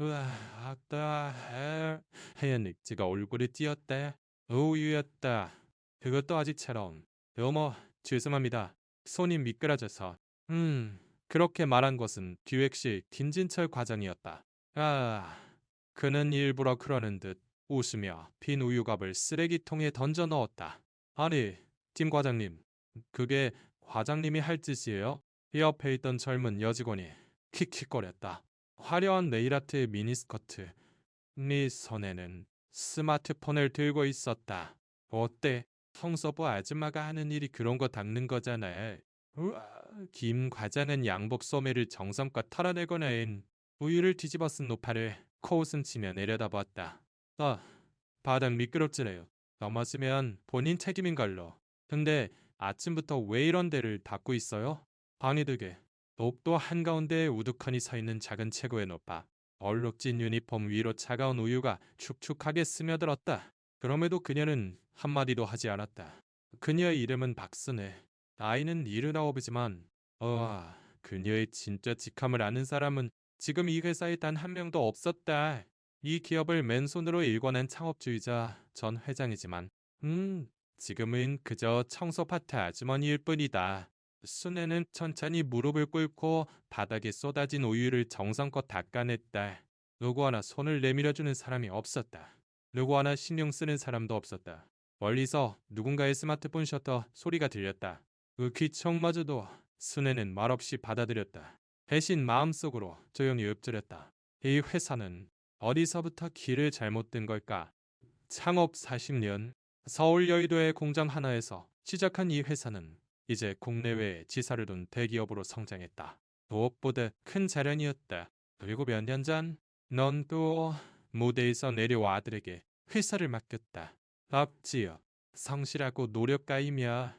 으아, 아따, 하얀 닉지가 얼굴에 띄었다. 우유였다. 그것도 아직 처럼. 어머, 죄송합니다. 손이 미끄러져서. 그렇게 말한 것은 뒤액시 김진철 과장이었다. 아, 그는 일부러 그러는 듯 웃으며 빈 우유갑을 쓰레기통에 던져 넣었다. 아니, 김 과장님, 그게 과장님이 할 짓이에요? 옆에 있던 젊은 여직원이 킥킥거렸다. 화려한 네일아트 미니스커트. 네 손에는 스마트폰을 들고 있었다. 어때? 성서부 아줌마가 하는 일이 그런 거 닦는 거잖아. 우와, 김 과장은 양복 소매를 정성껏 털어내고는 우유를 뒤집어 쓴 노파를 코웃음 치며 내려다봤다. 아, 바닥 미끄럽지래요. 넘어지면 본인 책임인 걸로. 근데 아침부터 왜 이런 데를 닦고 있어요? 방이 되게. 복도 한가운데에 우두커니 서 있는 작은 체구에 높아 얼룩진 유니폼 위로 차가운 우유가 축축하게 스며들었다. 그럼에도 그녀는 한마디도 하지 않았다. 그녀의 이름은 박순애. 나이는 79이지만 그녀의 진짜 직함을 아는 사람은 지금 이 회사에 단 한 명도 없었다. 이 기업을 맨손으로 일궈낸 창업주의자 전 회장이지만 지금은 그저 청소 파트 아주머니일 뿐이다. 순애는 천천히 무릎을 꿇고 바닥에 쏟아진 우유를 정성껏 닦아냈다. 누구 하나 손을 내밀어주는 사람이 없었다. 누구 하나 신경 쓰는 사람도 없었다. 멀리서 누군가의 스마트폰 셔터 소리가 들렸다. 그 귀청마저도 순애는 말없이 받아들였다. 대신 마음속으로 조용히 읊조렸다. 이 회사는 어디서부터 길을 잘못 든 걸까? 창업 40년, 서울 여의도의 공장 하나에서 시작한 이 회사는 이제 국내외에 지사를 둔 대기업으로 성장했다. 무엇보다 큰 자랑이었다. 그리고 몇 년 전, 넌 또 무대에서 내려와 아들에게 회사를 맡겼다. 앞지어 성실하고 노력가이며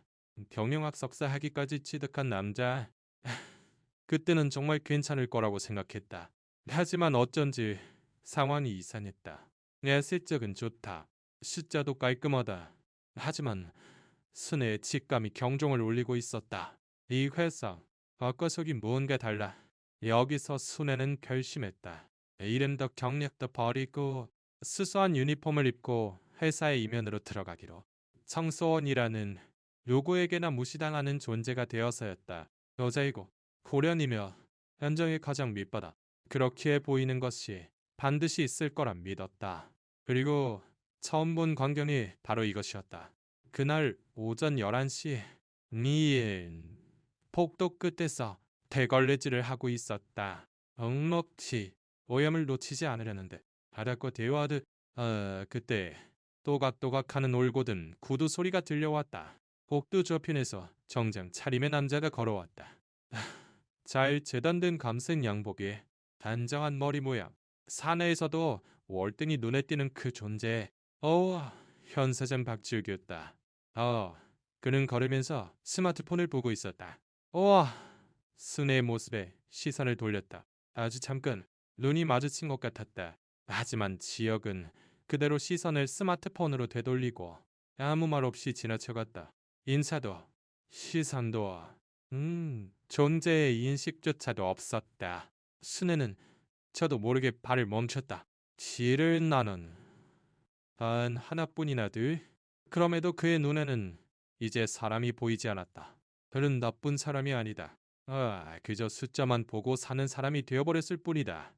경영학 석사 학위까지 취득한 남자. 그때는 정말 괜찮을 거라고 생각했다. 하지만 어쩐지 상황이 이상했다. 내 실적은 좋다. 숫자도 깔끔하다. 하지만 순애의 직감이 경종을 울리고 있었다. 이 회사, 겉과속이 무언가 달라. 여기서 순애는 결심했다. 이름도 경력도 버리고 수수한 유니폼을 입고 회사의 이면으로 들어가기로. 청소원이라는 누구에게나 무시당하는 존재가 되어서였다. 여자이고 고련이며 현정의 가장 밑바닥. 그렇게 보이는 것이 반드시 있을 거라 믿었다. 그리고 처음 본 광경이 바로 이것이었다. 그날 오전 11시 니은 폭도 끝에서 대걸레질을 하고 있었다. 엉먹지 오염을 놓치지 않으려는데 바닥과 대화하듯 그때 또각또각하는 올곧은 구두 소리가 들려왔다. 복도 저편에서 정장 차림의 남자가 걸어왔다. 잘 재단된 감색 양복에 단정한 머리 모양. 사내에서도 월등히 눈에 띄는 그 존재. 현 사장 박지욱이었다. 그는 걸으면서 스마트폰을 보고 있었다. 순애의 모습에 시선을 돌렸다. 아주 잠깐 눈이 마주친 것 같았다. 하지만 지역은 그대로 시선을 스마트폰으로 되돌리고 아무 말 없이 지나쳐갔다. 인사도 시선도 존재의 인식조차도 없었다. 순애는 저도 모르게 발을 멈췄다. 지를 나는 단 하나뿐이나 들. 그럼에도 그의 눈에는 이제 사람이 보이지 않았다. 그는 나쁜 사람이 아니다. 그저 숫자만 보고 사는 사람이 되어버렸을 뿐이다.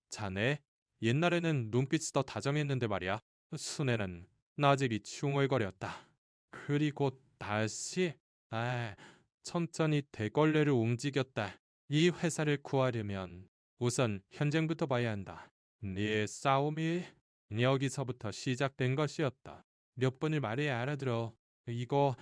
자네, 옛날에는 눈빛이 더 다정했는데 말이야. 순애는 나직이 충얼거렸다. 그리고 다시, 아, 천천히 대걸레를 움직였다. 이 회사를 구하려면 우선 현장부터 봐야 한다. 네 싸움이 여기서부터 시작된 것이었다. 몇 번을 말해야 알아들어. 이거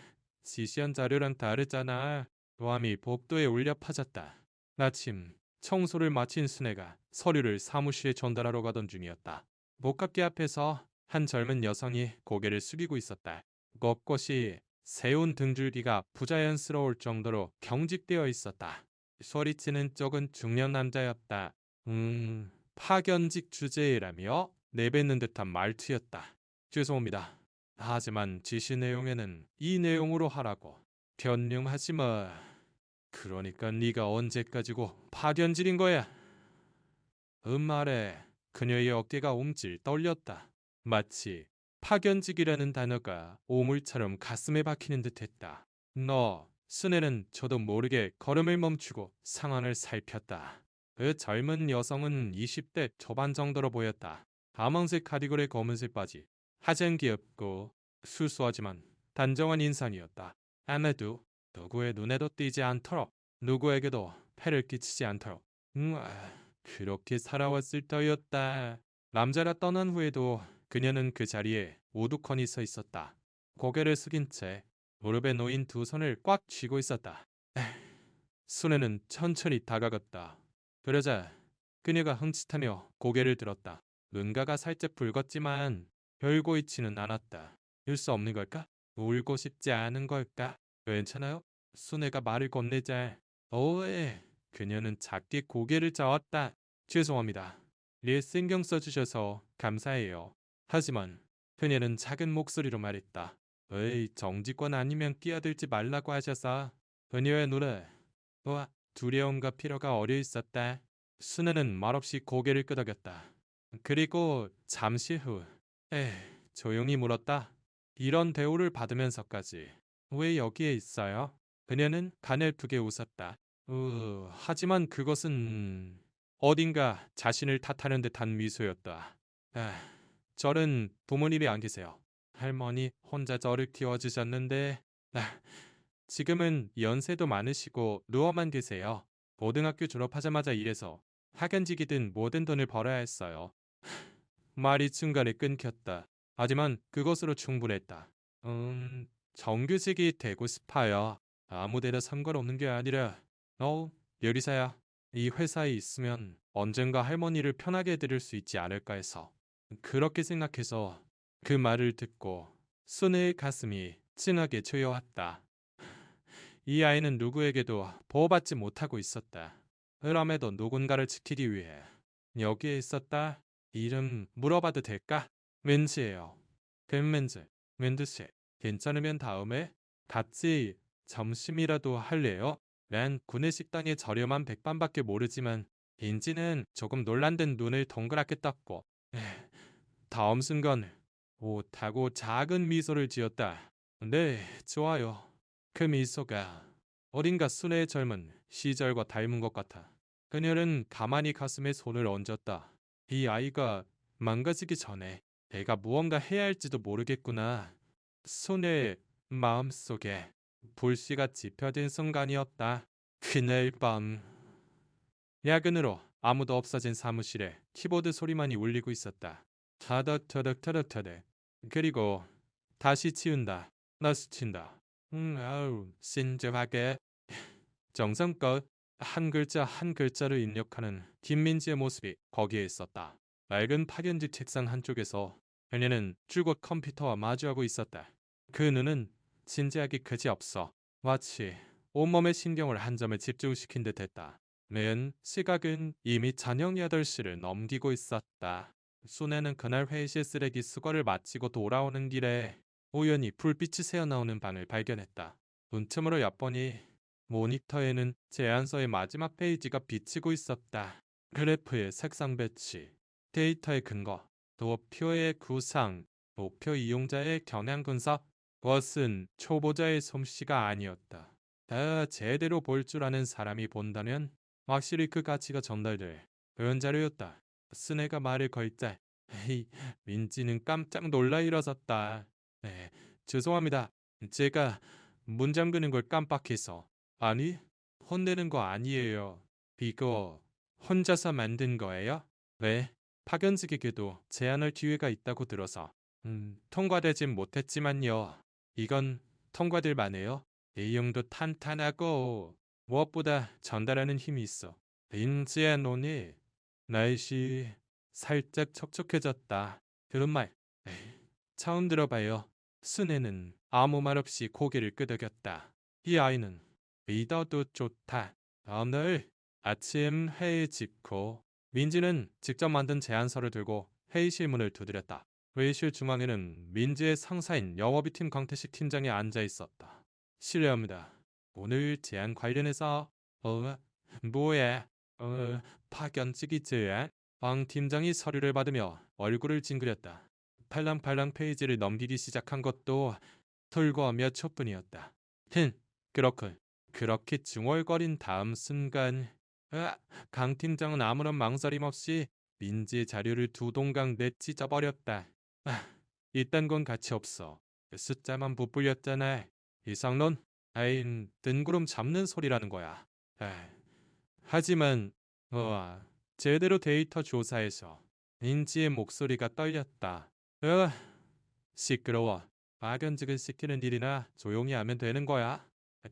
지시한 자료랑 다르잖아. 도함이 복도에 올려 퍼졌다. 마침 청소를 마친 순애가 서류를 사무실에 전달하러 가던 중이었다. 목각기 앞에서 한 젊은 여성이 고개를 숙이고 있었다. 꼿꼿이 세운 등줄기가 부자연스러울 정도로 경직되어 있었다. 소리치는 쪽은 중년 남자였다. 파견직 주제라며 내뱉는 듯한 말투였다. 죄송합니다. 하지만 지시 내용에는 이 내용으로 하라고. 변명하지 마. 그러니까 네가 언제까지고 파견질인 거야? 말에 그녀의 어깨가 움찔 떨렸다. 마치 파견직이라는 단어가 오물처럼 가슴에 박히는 듯했다. 순애는 저도 모르게 걸음을 멈추고 상황을 살폈다. 그 젊은 여성은 20대 초반 정도로 보였다. 가망색 카디건에 검은색 바지, 하얀 귀엽고 수수하지만 단정한 인상이었다. 아마도 누구의 눈에도 띄지 않도록, 누구에게도 폐를 끼치지 않도록 그렇게 살아왔을 터였다. 남자라 떠난 후에도 그녀는 그 자리에 우두커니 서 있었다. 고개를 숙인 채 무릎에 놓인 두 손을 꽉 쥐고 있었다. 순애는 천천히 다가갔다. 그러자 그녀가 흠칫하며 고개를 들었다. 눈가가 살짝 붉었지만 별 고이치는 않았다. 울 수 없는 걸까? 울고 싶지 않은 걸까? 괜찮아요? 순애가 말을 건네자 예. 그녀는 작게 고개를 저었다. 죄송합니다. 신경 써주셔서 감사해요. 하지만 그녀는 작은 목소리로 말했다. 에이, 정직권 아니면 끼어들지 말라고 하셔서. 그녀의 눈에 두려움과 필요가 어려 있었다. 순애는 말없이 고개를 끄덕였다. 그리고 잠시 후 조용히 물었다. 이런 대우를 받으면서까지 왜 여기에 있어요? 그녀는 가늘프게 웃었다. 하지만 그것은 어딘가 자신을 탓하는 듯한 미소였다. 절은 부모님이 안 계세요. 할머니 혼자 저를 키워주셨는데 지금은 연세도 많으시고 누워만 계세요. 고등학교 졸업하자마자 일해서 학연직이든 뭐든 돈을 벌어야 했어요. 말이 중간에 끊겼다. 하지만 그것으로 충분했다. 정규직이 되고 싶어요. 아무데나 상관없는 게 아니라 요리사야. 이 회사에 있으면 언젠가 할머니를 편하게 해드릴 수 있지 않을까 해서. 그렇게 생각해서 그 말을 듣고 순애의 가슴이 찡하게 조여왔다. 이 아이는 누구에게도 보호받지 못하고 있었다. 그럼에도 누군가를 지키기 위해 여기에 있었다. 이름 물어봐도 될까? 왠지예요. 왠지 괜찮으면 다음에 같이 점심이라도 할래요? 난 구내식당의 저렴한 백반밖에 모르지만 빈지는 조금 놀란 듯 눈을 동그랗게 떴고 다음 순간 오타고 작은 미소를 지었다. 네, 좋아요. 그 미소가 어딘가 순애의 젊은 시절과 닮은 것 같아. 그녀는 가만히 가슴에 손을 얹었다. 이 아이가 망가지기 전에 내가 무언가 해야 할지도 모르겠구나. 순애의 마음속에 불씨가 지펴진 순간이었다. 그날 밤 야근으로 아무도 없어진 사무실에 키보드 소리만이 울리고 있었다. 타닥타닥타닥타닥. 그리고 다시 치운다. 다시 친다. 아우, 신중하게. 정성껏 한 글자 한 글자를 입력하는 김민지의 모습이 거기에 있었다. 맑은 파견지 책상 한쪽에서 그녀는 줄곧 컴퓨터와 마주하고 있었다. 그 눈은 진지하기 그지없어 마치 온몸의 신경을 한 점에 집중시킨 듯했다. 맨 시각은 이미 저녁 8시를 넘기고 있었다. 순애는 그날 회의실 쓰레기 수거를 마치고 돌아오는 길에 우연히 불빛이 새어나오는 방을 발견했다. 문틈으로 엿보니 모니터에는 제안서의 마지막 페이지가 비치고 있었다. 그래프의 색상 배치, 데이터의 근거, 도표의 구상, 목표 이용자의 경향 분석, 그것은 초보자의 솜씨가 아니었다. 다 제대로 볼 줄 아는 사람이 본다면 확실히 그 가치가 전달될 그런 자료였다. 스네가 말을 걸자 에이, 민지는 깜짝 놀라 일어섰다. 네, 죄송합니다. 제가 문 잠그는 걸 깜빡해서. 아니, 혼내는 거 아니에요. 이거 혼자서 만든 거예요? 네, 파견직에게도 제안할 기회가 있다고 들어서. 통과되진 못했지만요. 이건 통과될 만해요. 내용도 탄탄하고 무엇보다 전달하는 힘이 있어. 민지의 눈이 날씨 살짝 촉촉해졌다. 그런 말 에이, 처음 들어봐요. 순애는 아무 말 없이 고개를 끄덕였다. 이 아이는 믿어도 좋다. 다음날 아침 회의 직후 민지는 직접 만든 제안서를 들고 회의실 문을 두드렸다. 회의실 중앙에는 민지의 상사인 영업이팀 강태식 팀장이 앉아 있었다. 실례합니다. 오늘 제안 관련해서 뭐야? 파견직이 제안? 황 팀장이 서류를 받으며 얼굴을 찡그렸다. 팔랑팔랑 페이지를 넘기기 시작한 것도 불과 몇 초뿐이었다. 그렇군. 그렇게 중얼거린 다음 순간 강 팀장은 아무런 망설임 없이 민지의 자료를 두 동강 내찢어 버렸다. 이딴 건 가치 없어. 숫자만 부풀렸잖아. 이상론? 아인 뜬구름 잡는 소리라는 거야. 아, 하지만 제대로 데이터 조사해서 민지의 목소리가 떨렸다. 시끄러워. 파견직을 시키는 일이나 조용히 하면 되는 거야.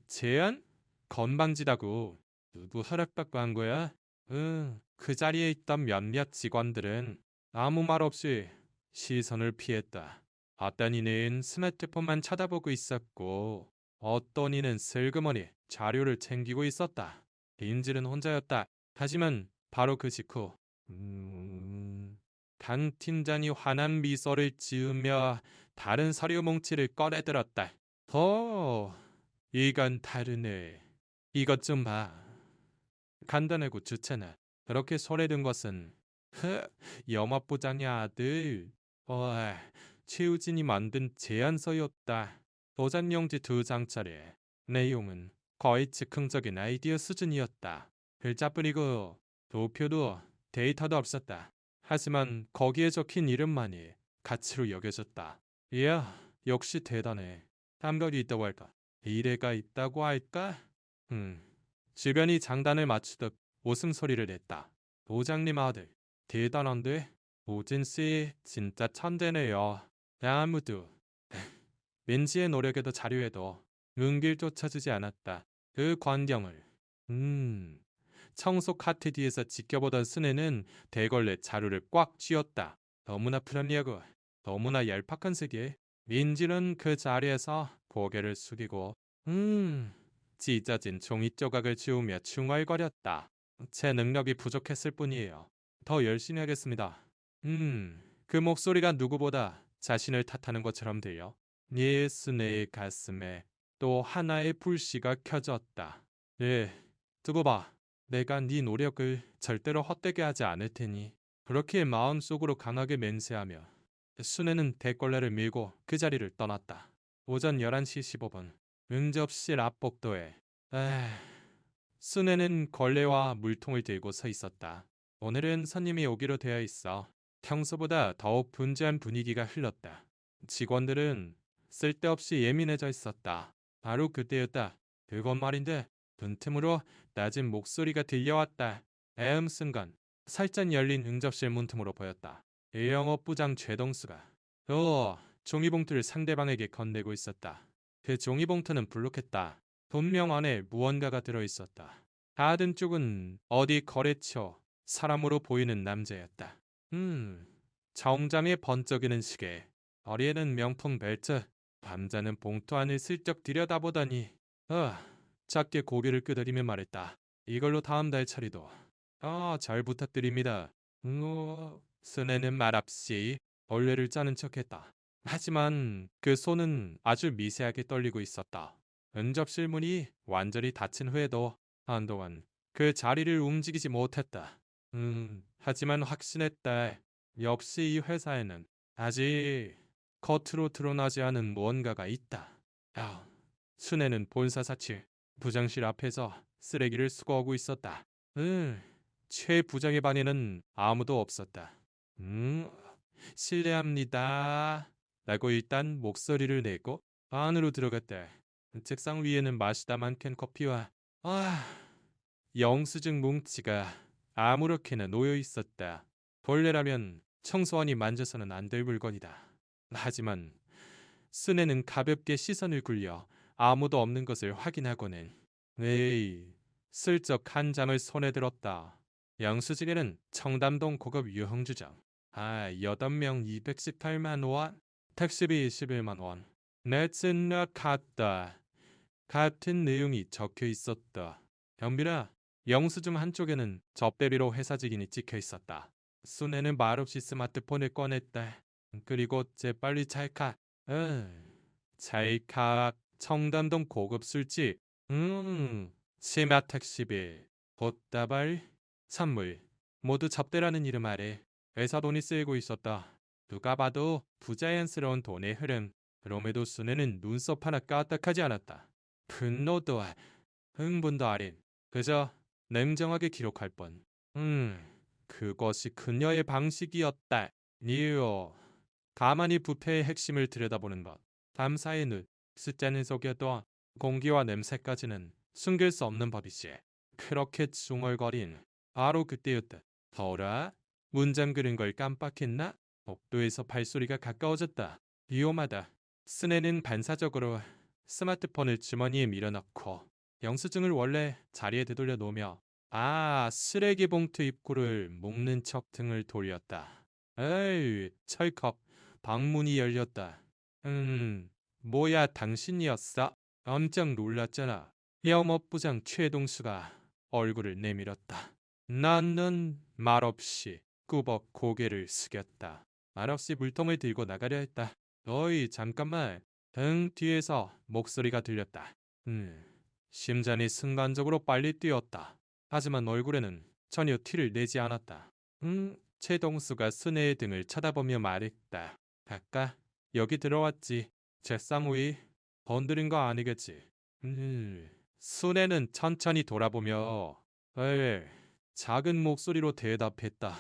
제안? 건방지다고. 누구 허락받고 한 거야? 응, 그 자리에 있던 몇몇 직원들은 아무 말 없이 시선을 피했다. 어떤 이는 스마트폰만 쳐다보고 있었고 어떤 이는 슬그머니 자료를 챙기고 있었다. 인질은 혼자였다. 하지만 바로 그 직후 강 팀장이 환한 미소를 지으며 다른 서류 뭉치를 꺼내들었다. 이건 다르네. 이것 좀 봐. 간단하고 좋잖아. 그렇게 손에 든 것은 염업부장의 아들 최우진이 만든 제안서였다. 도장용지 2장짜리. 내용은 거의 즉흥적인 아이디어 수준이었다. 글자뿐이고 도표도 데이터도 없었다. 하지만 거기에 적힌 이름만이 가치로 여겨졌다. 이야, 역시 대단해. 감각이 있다고 할까? 미래가 있다고 할까? 주변이 장단을 맞추듯 웃음소리를 냈다. 도장님 아들, 대단한데? 우진씨 진짜 천재네요. 아무도 민지의 노력에도 자료에도 눈길 쫓아주지 않았다. 그 광경을 청소 카트 뒤에서 지켜보던 순애는 대걸레 자루를 꽉 쥐었다. 너무나 프렌리하고 너무나 얄팍한 세계. 민지는 그 자리에서 고개를 숙이고 찢어진 종이 조각을 지우며 중얼거렸다. 제 능력이 부족했을 뿐이에요. 더 열심히 하겠습니다. 그 목소리가 누구보다 자신을 탓하는 것처럼 들려 예순의 가슴에 또 하나의 불씨가 켜졌다. 두고 봐. 내가 네 노력을 절대로 헛되게 하지 않을 테니. 그렇게 마음속으로 강하게 맹세하며 순애는 대걸레를 밀고 그 자리를 떠났다. 오전 11시 15분 응접실 앞 복도에 순애는 걸레와 물통을 들고 서 있었다. 오늘은 손님이 오기로 되어 있어. 평소보다 더욱 분주한 분위기가 흘렀다. 직원들은 쓸데없이 예민해져 있었다. 바로 그때였다. 그건 말인데 빈틈으로 낮은 목소리가 들려왔다. 순간 살짝 열린 응접실 문틈으로 보였다. 영업부장 최동수가 종이봉투를 상대방에게 건네고 있었다. 그 종이봉투는 불룩했다. 분명 안에 무언가가 들어있었다. 닫은 쪽은 어디 거래처 사람으로 보이는 남자였다. 정장에 번쩍이는 시계, 허리에는 명품 벨트, 밤자는 봉투 안을 슬쩍 들여다보더니 작게 고개를 끄덕이며 말했다. 이걸로 다음 달 처리도 잘 부탁드립니다. 순애는 말없이 벌레를 짜는 척했다. 하지만 그 손은 아주 미세하게 떨리고 있었다. 응접실 문이 완전히 닫힌 후에도 한동안 그 자리를 움직이지 못했다. 하지만 확신했다. 역시 이 회사에는 아직 겉으로 드러나지 않은 무언가가 있다. 순애는 본사사치 부장실 앞에서 쓰레기를 수거하고 있었다. 최 부장의 반에는 아무도 없었다. 실례합니다. 라고 일단 목소리를 내고 안으로 들어갔다. 책상 위에는 마시다 많은 커피와 영수증 뭉치가 아무렇게나 놓여 있었다. 본래라면 청소원이 만져서는 안 될 물건이다. 하지만 순애는 가볍게 시선을 굴려 아무도 없는 것을 확인하고는 슬쩍 한 장을 손에 들었다. 영수증에는 청담동 고급 유흥주점 8명 218만 원, 택시비 21만 원, 넷츠나 갔다. 같은 내용이 적혀 있었다. 경비라, 영수증 한쪽에는 접대비로 회사 직인이 찍혀 있었다. 순애는 말없이 스마트폰을 꺼냈다. 그리고 재빨리 찰칵. 찰칵. 청담동 고급 술집. 치마 택시비. 꽃다발. 선물. 모두 접대라는 이름 아래 회사 돈이 쓰이고 있었다. 누가 봐도 부자연스러운 돈의 흐름. 그럼에도 순애는 눈썹 하나 까딱하지 않았다. 분노도 흥분도 아닌 그저 냉정하게 기록할 뿐. 그것이 그녀의 방식이었다. 이유. 가만히 부패의 핵심을 들여다보는 것. 담사의 눈, 숫자는 속여도 공기와 냄새까지는 숨길 수 없는 법이지. 그렇게 중얼거린 바로 그때였다. 더라? 문장 그린 걸 깜빡했나? 복도에서 발소리가 가까워졌다. 위험하다. 스네는 반사적으로 스마트폰을 주머니에 밀어넣고 영수증을 원래 자리에 되돌려 놓으며 쓰레기 봉투 입구를 묶는 척 등을 돌렸다. 에이, 철컥. 방문이 열렸다. 뭐야 당신이었어? 깜짝 놀랐잖아. 영업부장 최동수가 얼굴을 내밀었다. 나는 말없이 꾸벅 고개를 숙였다. 말없이 물통을 들고 나가려 했다. 어이 잠깐만. 등 뒤에서 목소리가 들렸다. 심장이 순간적으로 빨리 뛰었다. 하지만 얼굴에는 전혀 티를 내지 않았다. 최동수가 순애의 등을 쳐다보며 말했다. 아까 여기 들어왔지. 책상 위 건드린 거 아니겠지. 순애는 천천히 돌아보며 작은 목소리로 대답했다.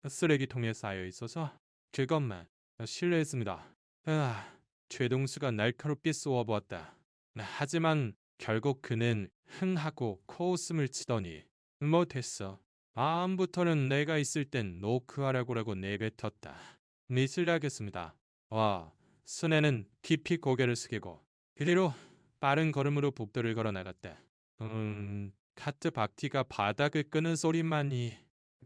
쓰레기통에 쌓여 있어서 그것만 실례했습니다. 최동수가 날카롭게 쏘아보았다. 하지만 결국 그는 흥하고 코웃음을 치더니 뭐 됐어. 다음부터는 내가 있을 땐 노크하라고라고 내뱉었다. 미술하겠습니다. 순애는 깊이 고개를 숙이고 그리로 빠른 걸음으로 복도를 걸어 나갔다. 카트 바퀴가 바닥을 끄는 소리만이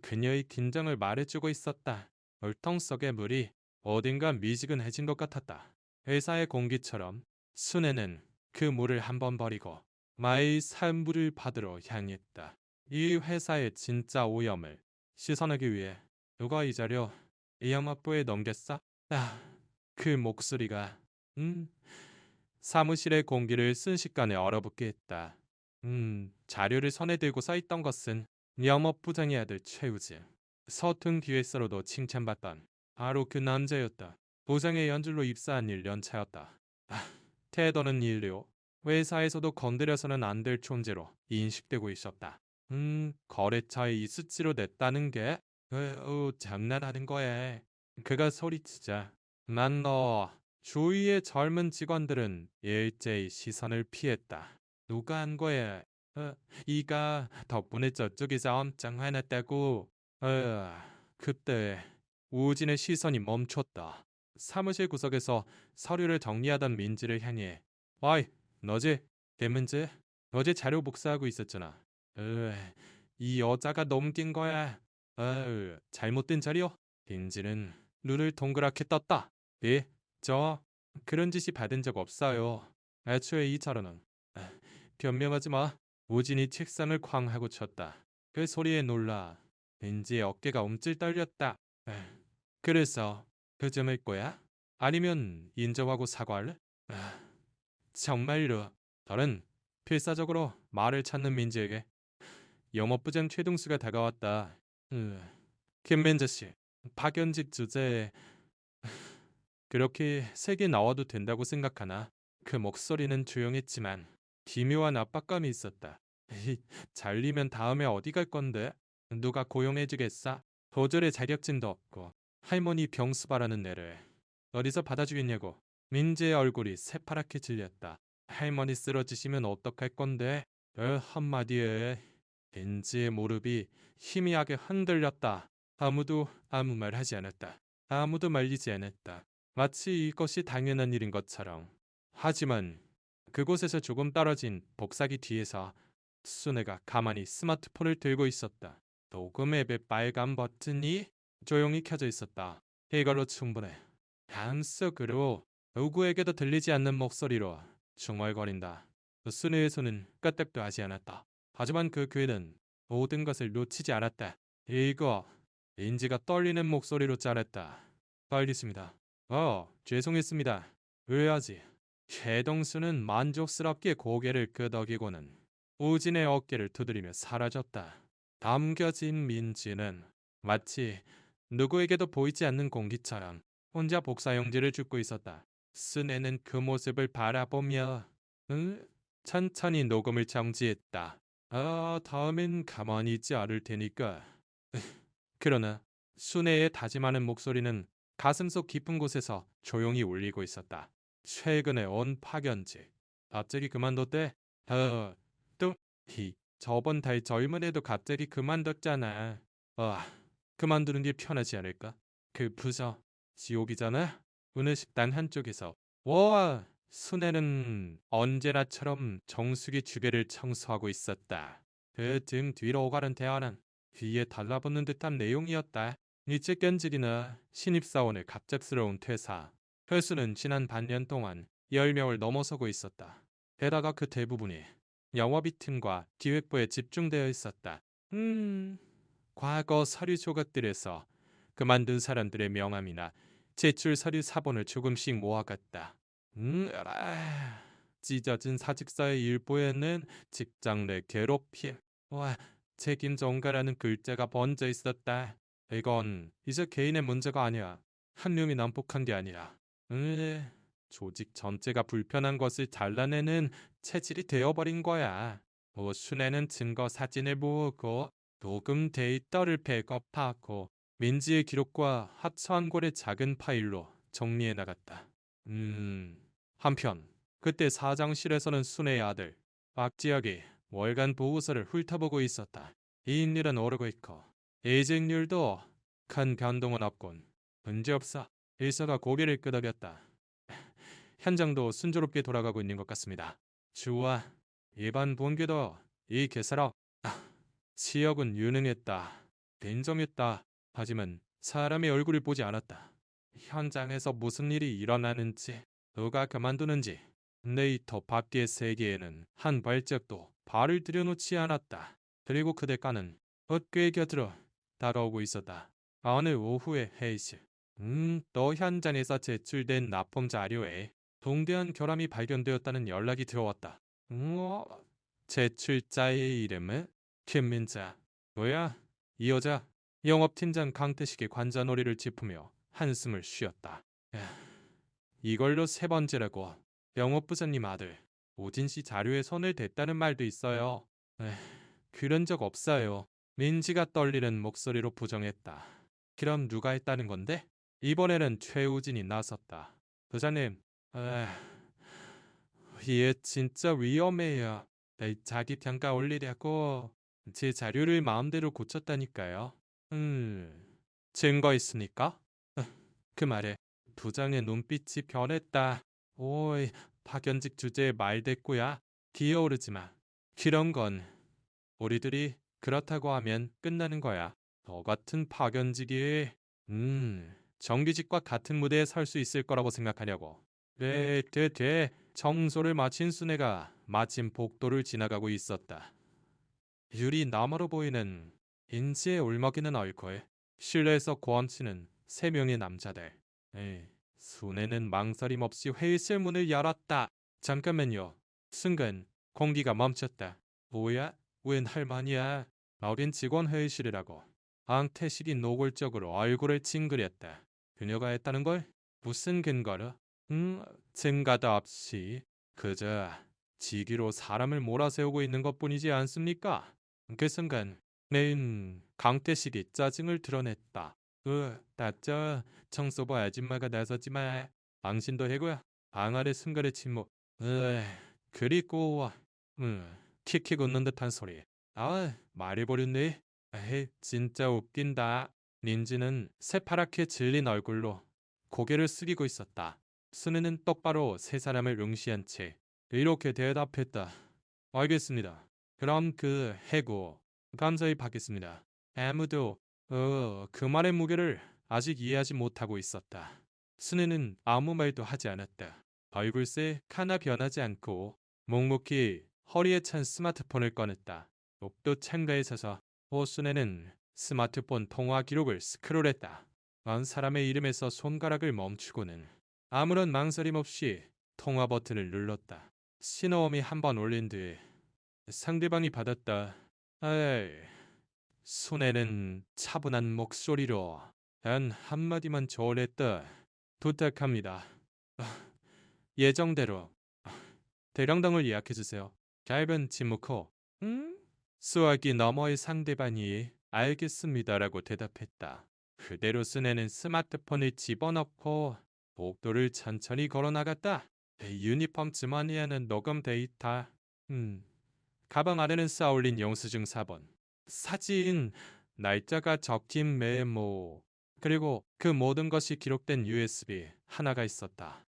그녀의 긴장을 말해주고 있었다. 물통 속의 물이 어딘가 미지근해진 것 같았다. 회사의 공기처럼 순애는 그 물을 한번 버리고 마의 산물을 받으러 향했다. 이 회사의 진짜 오염을 씻어내기 위해 누가 이 자료 이영업부에 넘겼어? 그 목소리가 사무실의 공기를 순식간에 얼어붙게 했다. 자료를 손에 들고 서 있던 것은 영업부장의 아들 최우지. 서툰 기획서로도 칭찬받던 바로 그 남자였다. 부장의 연줄로 입사한 1년 차였다. 태도는 인류, 회사에서도 건드려서는 안 될 존재로 인식되고 있었다. 거래처에 이수치로 냈다는 게 장난하는 거야. 그가 소리치자 난 너 주위의 젊은 직원들은 일제히 시선을 피했다. 누가 한 거야? 이가 덕분에 저쪽에서 엄청 화났다고. 그때 우진의 시선이 멈췄다. 사무실 구석에서 서류를 정리하던 민지를 향해 와이 너지? 대문지? 어제 자료 복사하고 있었잖아. 이 여자가 넘긴 거야. 잘못된 자료? 민지는 눈을 동그랗게 떴다. 예, 저 그런 지시 받은 적 없어요. 애초에 이 자료는 변명하지 마. 우진이 책상을 쾅 하고 쳤다. 그 소리에 놀라 민지의 어깨가 움찔 떨렸다. 그래서 그 점일 거야? 아니면 인정하고 사과할래? 정말로 너는 필사적으로 말을 찾는 민지에게 영업부장 최동수가 다가왔다. 김민재 씨, 박연직 주제에 그렇게 세게 나와도 된다고 생각하나? 그 목소리는 조용했지만 기묘한 압박감이 있었다. 잘리면 다음에 어디 갈 건데? 누가 고용해주겠어? 도저히 자격증도 없고 할머니 병수바라는 애를 어디서 받아주겠냐고. 민지의 얼굴이 새파랗게 질렸다. 할머니 쓰러지시면 어떡할 건데? 한마디에 민지의 무릎이 희미하게 흔들렸다. 아무도 아무 말 하지 않았다. 아무도 말리지 않았다. 마치 이것이 당연한 일인 것처럼. 하지만 그곳에서 조금 떨어진 복사기 뒤에서 순애가 가만히 스마트폰을 들고 있었다. 녹음 앱의 빨간 버튼이 조용히 켜져 있었다. 이걸로 충분해. 한속으로 누구에게도 들리지 않는 목소리로 중얼거린다. 순애의 손은 까딱도 하지 않았다. 하지만 그 귀는 모든 것을 놓치지 않았다. 이거 인지가 떨리는 목소리로 잘했다. 떨리십니다. 죄송했습니다. 의아지. 최동수는 만족스럽게 고개를 끄덕이고는 우진의 어깨를 두드리며 사라졌다. 담겨진 민지는 마치 누구에게도 보이지 않는 공기처럼 혼자 복사용지를 줍고 있었다. 순애는 그 모습을 바라보며 천천히 녹음을 정지했다. 다음엔 가만히 있지 않을 테니까. 그러나 순애의 다짐하는 목소리는 가슴속 깊은 곳에서 조용히 울리고 있었다. 최근에 온 파견직. 갑자기 그만뒀대? 또, 저번 달 젊은 애도 갑자기 그만뒀잖아. 그만두는 게 편하지 않을까? 그 부서, 지옥이잖아? 어느 식당 한쪽에서. 와, 순애는 언제나처럼 정수기 주변을 청소하고 있었다. 그 등 뒤로 오가는 대화는 귀에 달라붙는 듯한 내용이었다. 일찍 견직이나 신입사원의 갑작스러운 퇴사. 회수는 지난 반년 동안 10명을 넘어서고 있었다. 게다가 그 대부분이 영업이 팀과 기획부에 집중되어 있었다. 과거 서류 조각들에서 그만둔 사람들의 명함이나 제출 서류 사본을 조금씩 모아갔다. 찢어진 사직서의 일부에는 직장 내 괴롭힘, 책임 전가라는 글자가 번져 있었다. 이건 이제 개인의 문제가 아니야. 한 놈이 난폭한 게 아니라 조직 전체가 불편한 것을 잘라내는 체질이 되어버린 거야. 순애는 증거 사진을 모으고 녹음 데이터를 백업하고 민지의 기록과 합쳐한 골의 작은 파일로 정리해 나갔다. 한편 그때 사장실에서는 순애의 아들 박지혁이 월간 보고서를 훑어보고 있었다. 이익률은 오르고 있고 이직률도 큰 변동은 없군. 문제없어. 일서가 고개를 끄덕였다. 현장도 순조롭게 돌아가고 있는 것 같습니다. 주와 이번 분기도 이 개사로 지역은 유능했다. 인정했다. 하지만 사람의 얼굴을 보지 않았다. 현장에서 무슨 일이 일어나는지, 누가 그만두는지, 네이터 밖의 세계에는 한 발짝도 발을 들여놓지 않았다. 그리고 그 대가는 어깨의 곁으로 다가오고 있었다. 어느 오후의 회의실. 또 현장에서 제출된 납품 자료에 동대한 결함이 발견되었다는 연락이 들어왔다. 제출자의 이름은 김민자. 뭐야? 이 여자. 영업팀장 강태식의 관자놀이를 짚으며 한숨을 쉬었다. 이걸로 세 번째라고. 영업부장님 아들 오진 씨 자료에 손을 댔다는 말도 있어요. 그런 적 없어요. 민지가 떨리는 목소리로 부정했다. 그럼 누가 했다는 건데? 이번에는 최우진이 나섰다. 부장님, 얘 진짜 위험해요. 자기 평가 올리려고 제 자료를 마음대로 고쳤다니까요. 증거 있으니까? 그 말에 부장의 눈빛이 변했다. 오이, 파견직 주제에 말대꾸야. 기어오르지 마. 그런 건 우리들이 그렇다고 하면 끝나는 거야. 너 같은 파견직이 정규직과 같은 무대에 설 수 있을 거라고 생각하냐고. 돼. 청소를 마친 순애가 마침 복도를 지나가고 있었다. 유리 너머로 보이는 인지에 울먹이는 얼굴. 실내에서 고함치는 세 명의 남자들. 순애는 망설임 없이 회의실 문을 열었다. 잠깐만요. 순간 공기가 멈췄다. 뭐야? 웬 할머니야? 어린 직원 회의실이라고. 앙태식이 노골적으로 얼굴을 찡그렸다. 그녀가 했다는 걸? 무슨 근거로? 증가도 없이 그저 지기로 사람을 몰아세우고 있는 것뿐이지 않습니까? 그 순간 강태식이 짜증을 드러냈다. 따짜 청소부 아줌마가 나서지마. 당신도 해고야. 방 아래 순간의 침묵. 그리고 킥킥 웃는 듯한 소리. 말해버렸네. 진짜 웃긴다. 닌지는 새파랗게 질린 얼굴로 고개를 숙이고 있었다. 순애는 똑바로 세 사람을 응시한 채 이렇게 대답했다. 알겠습니다. 그럼 그 해고 감사히 받겠습니다. 아무도 그 말의 무게를 아직 이해하지 못하고 있었다. 순애는 아무 말도 하지 않았다. 얼굴새 하나 변하지 않고 묵묵히 허리에 찬 스마트폰을 꺼냈다. 옥도 창가에 서서 순애는 스마트폰 통화 기록을 스크롤했다. 한 사람의 이름에서 손가락을 멈추고는 아무런 망설임 없이 통화 버튼을 눌렀다. 신호음이 한 번 울린 뒤 상대방이 받았다. 순애는 차분한 목소리로 단 한마디만 조언했다. 부탁합니다. 예정대로 대령당을 예약해주세요. 얇은 침묵 후 수화기 너머의 상대방이 알겠습니다라고 대답했다. 그대로 순애는 스마트폰을 집어넣고 복도를 천천히 걸어나갔다. 유니폼 주머니에는 녹음 데이터, 가방 안에는 쌓아올린 영수증 4번, 사진, 날짜가 적힌 메모, 그리고 그 모든 것이 기록된 USB 하나가 있었다.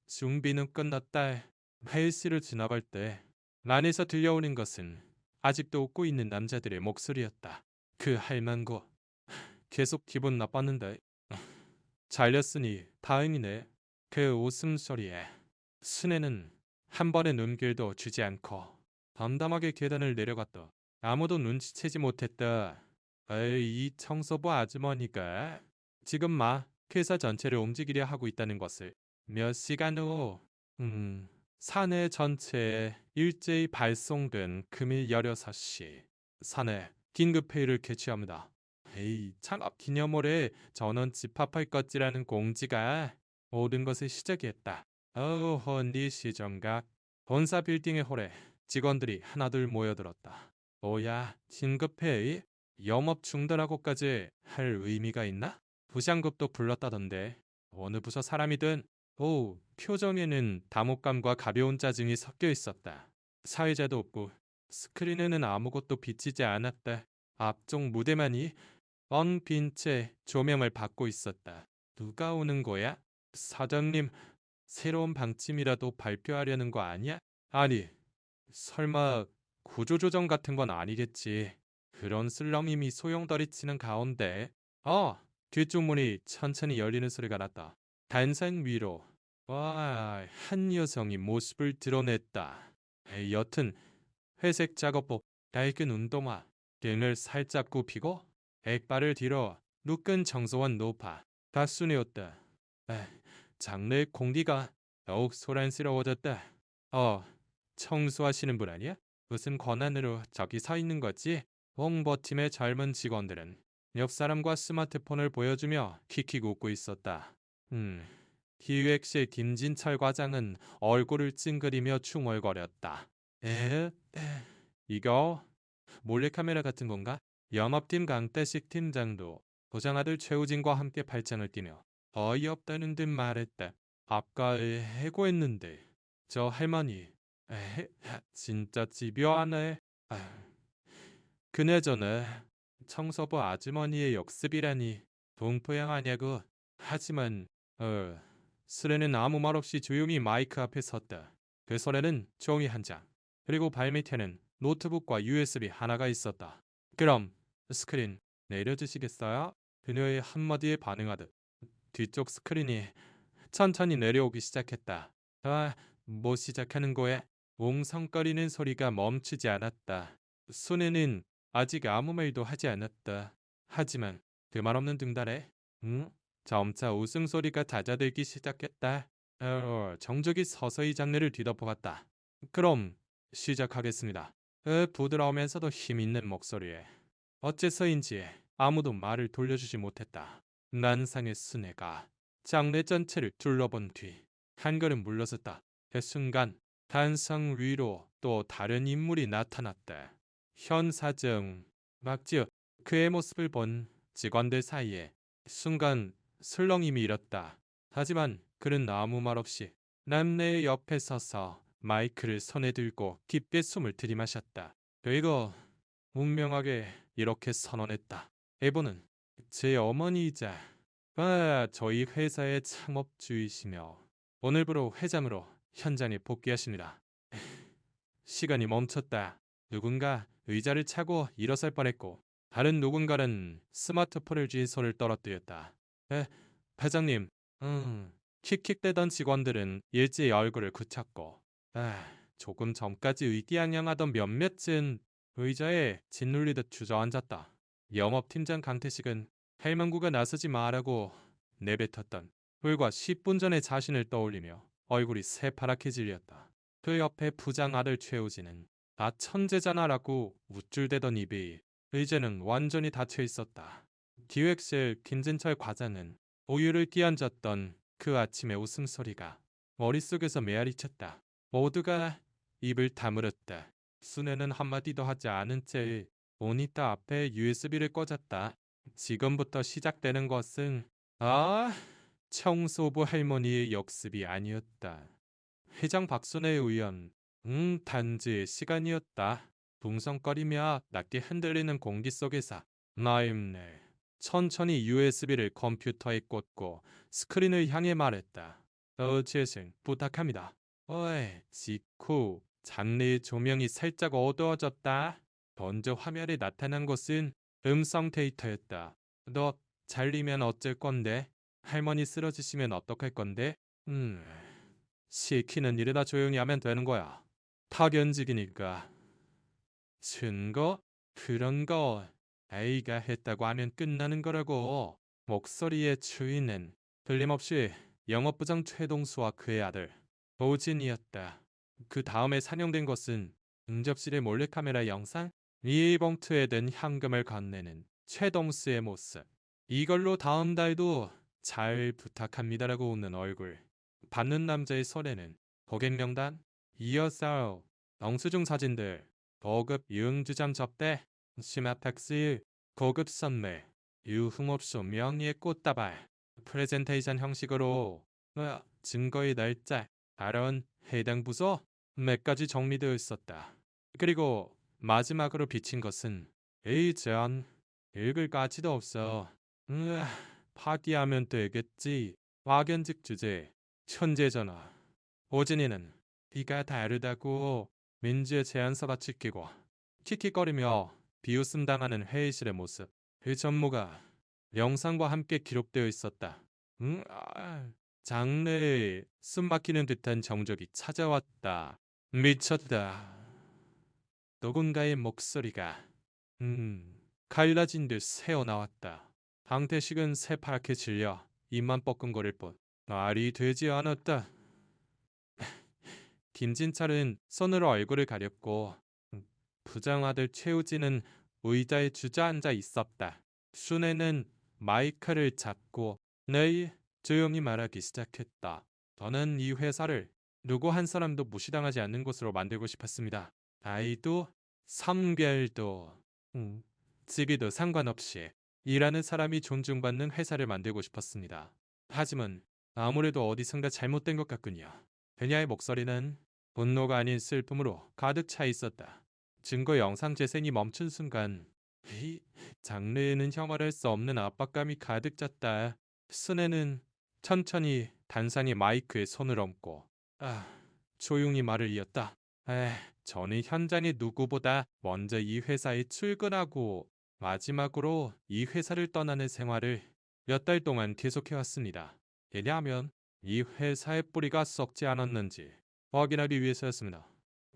준비는 끝났다. 회의실을 지나갈 때 안에서 들려오는 것은 아직도 웃고 있는 남자들의 목소리였다. 그 할망구 계속 기분 나빴는데 잘렸으니 다행이네. 그 웃음소리에 순애는 한 번의 눈길도 주지 않고 담담하게 계단을 내려갔다. 아무도 눈치채지 못했다. 에이, 이 청소부 아주머니가 지금 막 회사 전체를 움직이려 하고 있다는 것을. 몇 시간 후 사내 전체에 일제히 발송된 금일 16시 사내 긴급회의를 개최합니다. 에이, 창업 기념홀에 전원 집합할 것이라는 공지가 모든 것을 시작했다. 네 시정각 본사 빌딩의 홀에 직원들이 하나둘 모여들었다. 뭐야, 긴급회의? 영업 중단하고까지 할 의미가 있나? 부장급도 불렀다던데 어느 부서 사람이든. 표정에는 담혹감과 가벼운 짜증이 섞여 있었다. 사회자도 없고 스크린에는 아무것도 비치지 않았다. 앞쪽 무대만이 빈 채 조명을 받고 있었다. 누가 오는 거야? 사장님, 새로운 방침이라도 발표하려는 거 아니야? 아니, 설마 구조조정 같은 건 아니겠지. 그런 슬렁임이 소용돌이치는 가운데 뒤쪽 문이 천천히 열리는 소리가 났다. 단상 위로 한 여성이 모습을 드러냈다. 여튼 회색 작업복, 낡은 운동화, 등을 살짝 굽히고 백발을 뒤로 누끈 정소한 노파, 다순이었다. 장르의 공기가 더욱 소란스러워졌다. 청소하시는 분 아니야? 무슨 권한으로 저기 서 있는 거지? 홍보팀의 젊은 직원들은 옆 사람과 스마트폰을 보여주며 킥킥 웃고 있었다. 기획실 김진철 과장은 얼굴을 찡그리며 중얼거렸다. 이거 몰래카메라 같은 건가? 영업팀 강태식 팀장도 부장아들 최우진과 함께 발장을 뛰며 어이없다는 듯 말했다. 아까 해고했는데 저 할머니 진짜 집요하네. 그나저나 청소부 아주머니의 역습이라니 동포양하냐고. 하지만 수레는 아무 말 없이 조용히 마이크 앞에 섰다. 그 손에는 종이 한 장, 그리고 발밑에는 노트북과 USB 하나가 있었다. 그럼 스크린 내려주시겠어요? 그녀의 한마디에 반응하듯 뒤쪽 스크린이 천천히 내려오기 시작했다. 뭐 시작하는 거야? 웅성거리는 소리가 멈추지 않았다. 손에는 아직 아무 말도 하지 않았다. 하지만 그 말 없는 등단에 점차 웃음소리가 잦아들기 시작했다. 정적이 서서히 장르를 뒤덮어갔다. 그럼 시작하겠습니다. 부드러우면서도 힘있는 목소리에 어째서인지 아무도 말을 돌려주지 못했다. 난상의 순애가 장례 전체를 둘러본 뒤 한 걸음 물러섰다. 그 순간 단상 위로 또 다른 인물이 나타났다. 현 사정 막지어 그의 모습을 본 직원들 사이에 순간 술렁임이 일었다. 하지만 그는 아무 말 없이 남네의 옆에 서서 마이크를 손에 들고 깊게 숨을 들이마셨다. 그리고 운명하게 이렇게 선언했다. 에보는 제 어머니이자 저희 회사의 창업주이시며 오늘부로 회장으로 현장에 복귀하십니다. 시간이 멈췄다. 누군가 의자를 차고 일어설 뻔했고 다른 누군가는 스마트폰을 쥔 손을 떨어뜨렸다. 회장님. 킥킥대던 직원들은 일제히 얼굴을 굳혔고 조금 전까지 의기양양하던 몇몇은 의자에 짓눌리듯 주저앉았다. 영업팀장 강태식은 할망구가 나서지 말라고 내뱉었던 불과 10분 전의 자신을 떠올리며 얼굴이 새파랗게 질렸다. 그 옆에 부장 아들 최우진은 나 천재잖아라고 우쭐대던 입이 의자는 완전히 닫혀 있었다. 기획실 김진철 과장은 우유를 끼얹었던 그 아침의 웃음소리가 머릿속에서 메아리쳤다. 모두가 입을 다물었다. 순애는 한마디도 하지 않은 채 모니터 앞에 USB를 꽂았다. 지금부터 시작되는 것은 청소부 할머니의 역습이 아니었다. 회장 박순애 의원, 단지 시간이었다. 붕성거리며 낮게 흔들리는 공기 속에서 나임네 천천히 USB를 컴퓨터에 꽂고 스크린을 향해 말했다. 재생 부탁합니다. 직후 장내의 조명이 살짝 어두워졌다. 먼저 화면에 나타난 것은 음성 데이터였다. 너 잘리면 어쩔 건데? 할머니 쓰러지시면 어떡할 건데? 시키는 일에다 조용히 하면 되는 거야. 파견직이니까. 증거? 그런 거 A가 했다고 하면 끝나는 거라고. 목소리의 주인은 틀림없이 영업부장 최동수와 그의 아들 오진이었다. 그 다음에 산용된 것은 응접실의 몰래카메라 영상, 비닐봉투에 든 현금을 건네는 최동수의 모습. 이걸로 다음 달도 잘 부탁합니다라고 웃는 얼굴. 받는 남자의 손에는 고객 명단, 이어서 영수증 사진들, 고급 유흥주점 접대, 심화택시, 고급 선물, 유흥업소 명의의 꽃다발, 프레젠테이션 형식으로 증거의 날짜, 발언, 해당 부서 몇 가지 정리되어 있었다. 그리고 마지막으로 비친 것은 제안, 읽을 가치도 없어. 파기하면 되겠지. 파견직 주제, 천재전화. 오진이는 비가 다르다고 민주의 제안서가 찍히고 킥킥거리며 비웃음 당하는 회의실의 모습. 그 전모가 영상과 함께 기록되어 있었다. 장래에 숨막히는 듯한 정적이 찾아왔다. 미쳤다. 누군가의 목소리가 갈라진 듯 새어나왔다. 방태식은 새파랗게 질려 입만 뻐끔거릴 뿐 말이 되지 않았다. 김진철은 손으로 얼굴을 가렸고 부장아들 최우진은 의자에 주저앉아 있었다. 순애는 마이크를 잡고 네, 조용히 말하기 시작했다. 저는 이 회사를 누구 한 사람도 무시당하지 않는 곳으로 만들고 싶었습니다. 아이도 성별도 직위도 상관없이 일하는 사람이 존중받는 회사를 만들고 싶었습니다. 하지만 아무래도 어디선가 잘못된 것 같군요. 그녀의 목소리는 분노가 아닌 슬픔으로 가득 차 있었다. 증거 영상 재생이 멈춘 순간 장래에는 혐오할 수 없는 압박감이 가득 찼다. 순애는 천천히 단상의 마이크에 손을 얹고 조용히 말을 이었다. 저는 현장의 누구보다 먼저 이 회사에 출근하고 마지막으로 이 회사를 떠나는 생활을 몇 달 동안 계속해왔습니다. 왜냐하면 이 회사의 뿌리가 썩지 않았는지 확인하기 위해서였습니다.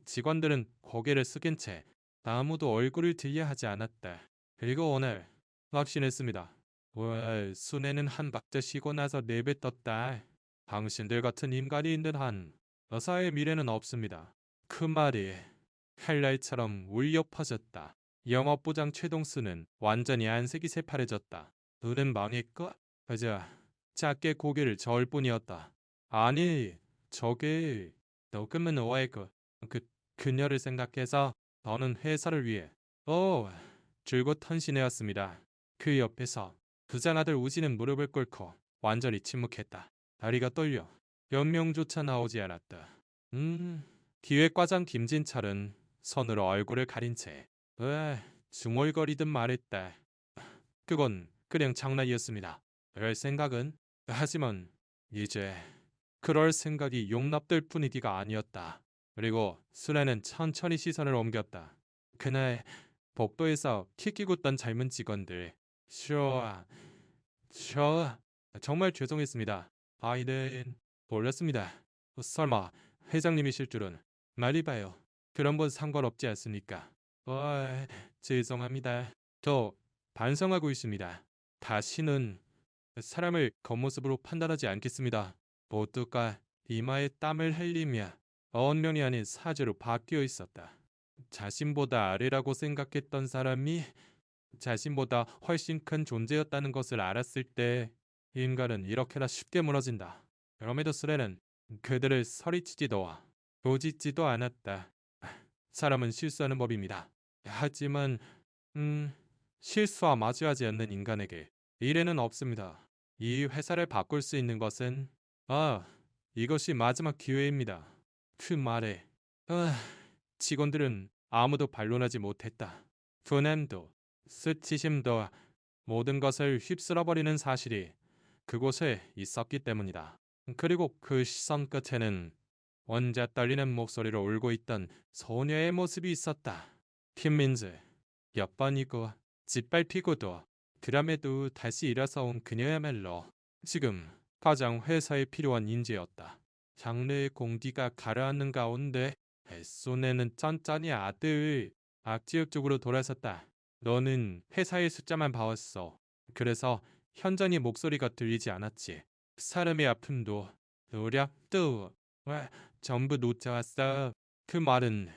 직원들은 고개를 숙인 채 아무도 얼굴을 들려 하지 않았다. 그리고 오늘 확신했습니다. 순애는 한 박자 쉬고 나서 내뱉었다. 당신들 같은 인간이 있는 한 여사의 미래는 없습니다. 그 말이 헬라이처럼 울려 퍼졌다. 영업부장 최동수는 완전히 안색이 새파래졌다. 눈은 망했고 그저 작게 고개를 저을 뿐이었다. 아니 저게 녹음은 오해고 그녀를 생각해서 저는 회사를 위해 줄곧 헌신해왔습니다. 그 옆에서 부장아들 우지는 무릎을 꿇고 완전히 침묵했다. 다리가 떨려 몇 명조차 나오지 않았다. 기획과장 김진철은 손으로 얼굴을 가린 채 중얼거리듯 말했다. 그건 그냥 장난이었습니다. 그럴 생각은 하지만 이제 그럴 생각이 용납될 분위기가 아니었다. 그리고 순애는 천천히 시선을 옮겼다. 그날 복도에서 킥킥 웃던 젊은 직원들. 저 정말 죄송했습니다. 아이는 몰랐습니다. 설마 회장님이실 줄은. 말이 봐요. 그런 건 상관없지 않습니까? 죄송합니다. 저 반성하고 있습니다. 다시는 사람을 겉모습으로 판단하지 않겠습니다. 모두가 이마에 땀을 흘리며 언명이 아닌 사죄로 바뀌어 있었다. 자신보다 아래라고 생각했던 사람이 자신보다 훨씬 큰 존재였다는 것을 알았을 때 인간은 이렇게나 쉽게 무너진다. 그럼에도 스레는 그들을 서리치지도 조짓지도 않았다. 사람은 실수하는 법입니다. 하지만 실수와 마주하지 않는 인간에게 미래는 없습니다. 이 회사를 바꿀 수 있는 것은 이것이 마지막 기회입니다. 그 말에 직원들은 아무도 반론하지 못했다. 분함도 수치심도 모든 것을 휩쓸어버리는 사실이 그곳에 있었기 때문이다. 그리고 그 시선 끝에는 혼자 떨리는 목소리로 울고 있던 소녀의 모습이 있었다. 김민재, 몇 번이고 짓밟히고도 그럼에도 다시 일어서온 그녀야말로 지금 가장 회사에 필요한 인재였다. 장래의 공기가 가라앉는 가운데 뱃손에는 짠짠이 아들 악지역 쪽으로 돌아섰다. 너는 회사의 숫자만 봐왔어. 그래서 현전히 목소리가 들리지 않았지. 사람의 아픔도 노력도 전부 놓쳐왔어. 그 말은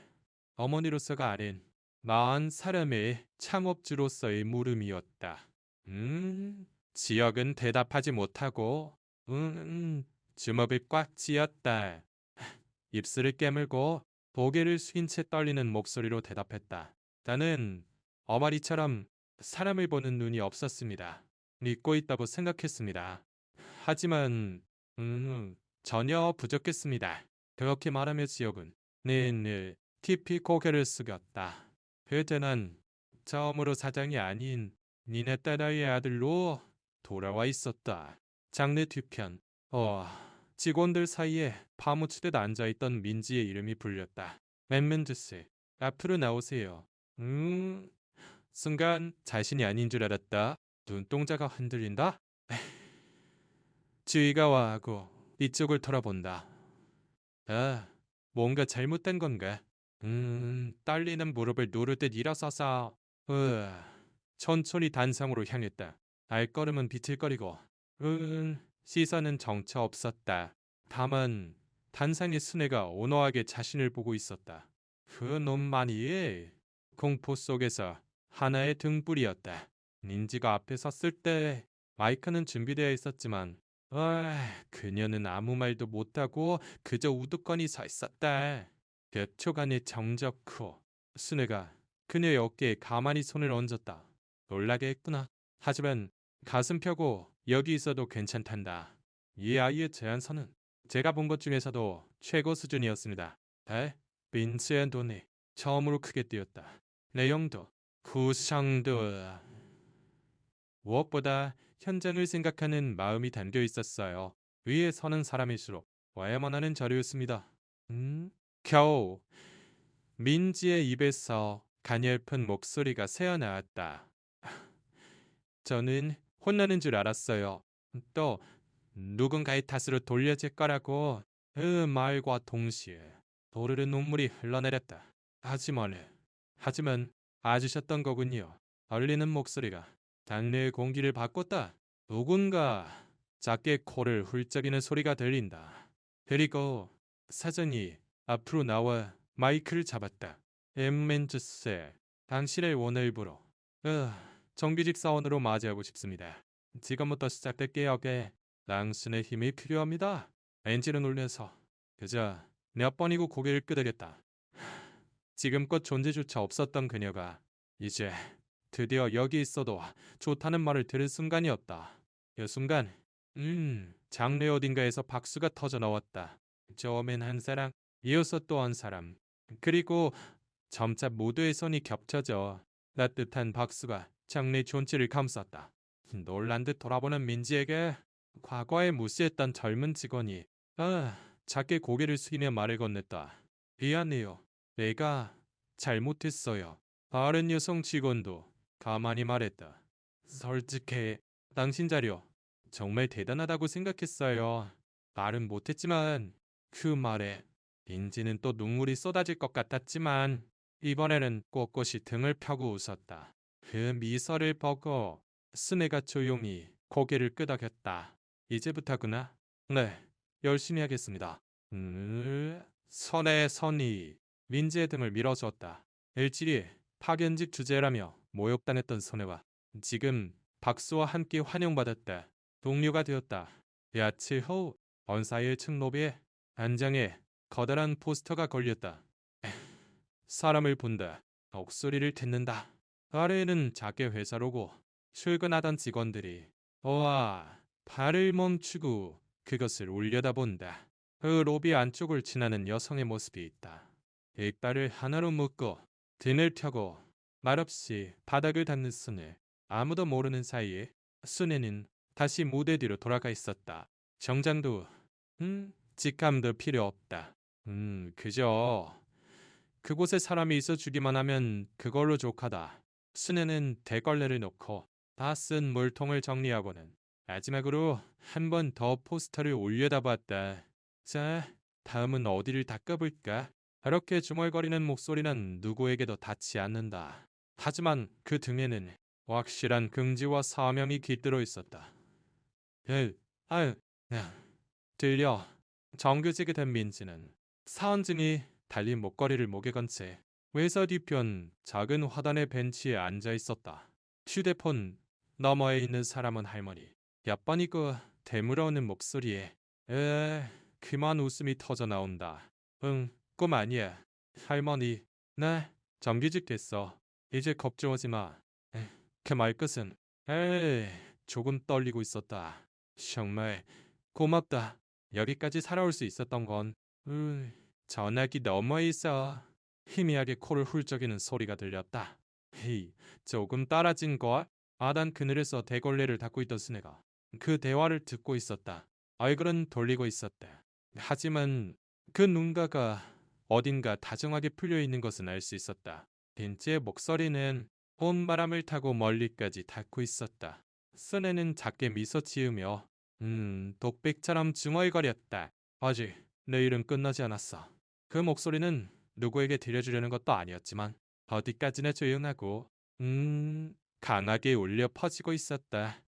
어머니로서가 아닌 마흔 사람의 창업주로서의 물음이었다. 지역은 대답하지 못하고 주먹을 꽉 쥐었다. 입술을 깨물고 고개를 숙인 채 떨리는 목소리로 대답했다. 나는 어머니처럼 사람을 보는 눈이 없었습니다. 믿고 있다고 생각했습니다. 하지만 전혀 부족했습니다. 그렇게 말하며 지역은 늘 깊이 고개를 숙였다. 그때는 처음으로 사장이 아닌 니네 딸아이의 아들로 돌아와 있었다. 장례 뒤편 직원들 사이에 파묻히듯 앉아있던 민지의 이름이 불렸다. 맨맨드스 앞으로 나오세요. 순간 자신이 아닌 줄 알았다. 눈동자가 흔들린다. 주의가 와하고 이쪽을 돌아본다. 뭔가 잘못된 건가? 떨리는 무릎을 누르듯 일어서서 천천히 단상으로 향했다. 발걸음은 비틀거리고 시선은 정처 없었다. 다만 단상의 수뇌가 온화하게 자신을 보고 있었다. 그 놈만이 공포 속에서 하나의 등불이었다. 닌지가 앞에 섰을 때 마이크는 준비되어 있었지만 그녀는 아무 말도 못하고 그저 우두커니 서 있었다. 몇 초간의 정적 후 수뇌가 그녀의 어깨에 가만히 손을 얹었다. 놀라게 했구나. 하지만 가슴 펴고 여기 있어도 괜찮단다. 이 아이의 제안서는 제가 본 것 중에서도 최고 수준이었습니다. 빈츠 앤 돈이 처음으로 크게 뛰었다. 내용도 구성도 무엇보다 현장을 생각하는 마음이 담겨 있었어요. 위에 서는 사람일수록 와야만 하는 자료였습니다. 겨우 민지의 입에서 가냘픈 목소리가 새어나왔다. 저는 혼나는 줄 알았어요. 또 누군가의 탓으로 돌려질 거라고 그 말과 동시에 도르르 눈물이 흘러내렸다. 하지만 아주셨던 거군요. 떨리는 목소리가 당내의 공기를 바꿨다. 누군가 작게 코를 훌쩍이는 소리가 들린다. 그리고 사전이 앞으로 나와 마이크를 잡았다. 엠맨주스, 당신의 원을부로 정규직 사원으로 맞이하고 싶습니다. 지금부터 시작될 개혁에 당신의 힘이 필요합니다. 엔진을 올려서 그저 몇 번이고 고개를 끄덕였다. 지금껏 존재조차 없었던 그녀가 이제 드디어 여기 있어도 좋다는 말을 들을 순간이었다. 그 순간 장내 어딘가에서 박수가 터져 나왔다. 처음엔 한 사람, 이어서 또 한 사람, 그리고 점차 모두의 손이 겹쳐져 따뜻한 박수가 장내 존치를 감쌌다. 놀란 듯 돌아보는 민지에게 과거에 무시했던 젊은 직원이 작게 고개를 숙이며 말을 건넸다. 미안해요. 내가 잘못했어요. 다른 여성 직원도 가만히 말했다. 솔직히 당신 자료 정말 대단하다고 생각했어요. 말은 못했지만 그 말에 민지는 또 눈물이 쏟아질 것 같았지만 이번에는 꼿꼿이 등을 펴고 웃었다. 그 미소를 보고 스네가 조용히 고개를 끄덕였다. 이제부터구나. 네, 열심히 하겠습니다. 손에 손이 민지의 등을 밀어주었다. 일질이 파견직 주제라며 모욕당했던 손해와 지금 박수와 함께 환영받았다. 동료가 되었다. 야채 후 언사의 층 로비에 한 장의 커다란 포스터가 걸렸다. 사람을 본다. 목소리를 듣는다. 아래에는 작게 회사 로고. 출근하던 직원들이 와 발을 멈추고 그것을 올려다본다. 그 로비 안쪽을 지나는 여성의 모습이 있다. 이빨을 하나로 묶고 등을 펴고 말없이 바닥을 닿는 순애. 아무도 모르는 사이에 순애는 다시 무대 뒤로 돌아가 있었다. 정장도 직함도 필요 없다. 그저 그곳에 사람이 있어 주기만 하면 그걸로 족하다. 순애는 대걸레를 놓고 다 쓴 물통을 정리하고는 마지막으로 한 번 더 포스터를 올려다 봤다. 자, 다음은 어디를 닦아볼까? 그렇게 중얼거리는 목소리는 누구에게도 닿지 않는다. 하지만 그 등에는 확실한 긍지와 사명이 깃들어 있었다. 아유, 야, 들려. 정규직이 된 민지는 사원증이 달린 목걸이를 목에 건 채 회사 뒤편 작은 화단의 벤치에 앉아 있었다. 휴대폰 너머에 있는 사람은 할머니. 얕바니고 되물어오는 목소리에 그만 웃음이 터져 나온다. 응, 꿈 아니야. 할머니, 나 정규직 됐어. 이제 겁주어지 마. 그 말끝은 조금 떨리고 있었다. 정말 고맙다. 여기까지 살아올 수 있었던 건 전화기 너머에 있어. 희미하게 코를 훌쩍이는 소리가 들렸다. 헤이, 조금 따라진 걸? 아단 그늘에서 대걸레를 닦고 있던 스네가 그 대화를 듣고 있었다. 얼굴은 돌리고 있었다. 하지만 그 눈가가 어딘가 다정하게 풀려 있는 것은 알 수 있었다. 빈지의 목소리는 온 바람을 타고 멀리까지 닿고 있었다. 스네는 작게 미소 지으며 독백처럼 중얼거렸다. 아직 내 일은 끝나지 않았어. 그 목소리는 누구에게 들려주려는 것도 아니었지만 어디까지나 조용하고 강하게 울려 퍼지고 있었다.